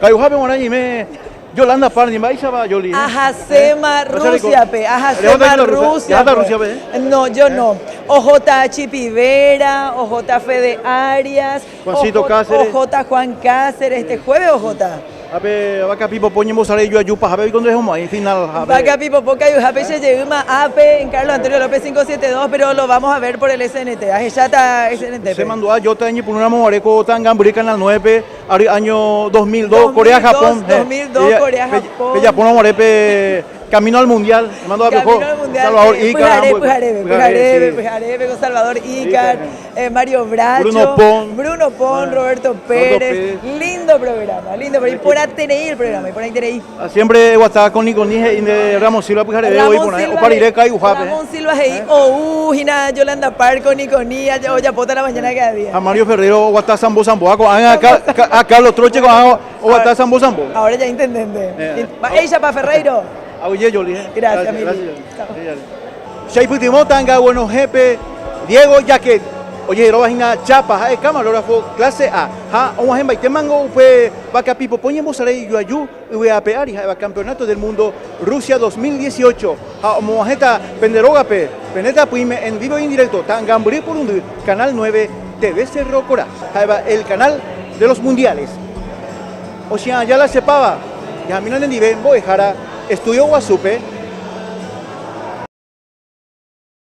Cayujape Morañime, Yolanda Parni, Maisaba Yoli. Ajacema Rusia, pe. Ajacema Rusia. No, yo no. OJ Chipivera, OJ Fede Arias, Juancito Cáceres. OJ Juan Cáceres, este jueves OJ. Ape, vaca pipo, ponemos a ello ayupa, a ver cuándo es ahí, final. Vaca pipo, poca y jape se lleva AP en Carlos Antonio López 572, pero lo vamos a ver por el SNT. Ya está SNT. Se mandó a Yota en por una moreco tan gambrí canal 9, año 2002, Corea Japón. 2002, Corea Japón. Japón morepe camino al mundial, mando a Camino al mundial. Salvador Icar, Pujarebe con Salvador Icar, Mario Bracho, Bruno Pon, Roberto Pérez. Lindo programa, lindo. Y por ATNI el programa, y por ATNI. Siempre WhatsApp con Nicolás y de Ramos Silva Pujarebe, hoy por ahí, o Parireca y Ujape. Ramón Silva ahí, Hina Yolanda Parco, Niconía, ya pota la mañana cada día. A Mario Ferrero, WhatsApp Sambo Sambo, a Carlos Troche con WhatsApp Sambo Sambo. Ahora ya intendente. Ella para Ferreiro. Oye, Yoli. Gracias, Mili. Shaiputimó Tanga, Buenos Jepe, Diego Yaquet. Oye, Robajina Chapa, camarógrafo, clase A. Vamos a embaite mango, pues, vaca pipo, ponemos a yo ayú, y a pear, y a campeonato del mundo Rusia 2018. Vamos a penderogape, peneta puime en vivo e indirecto, Tangambrí por un canal 9, TV Cerro Corá, el canal de los mundiales. O sea, ya la sepaba, ya a mí no entendí, voy a dejar Estudio Guasupe,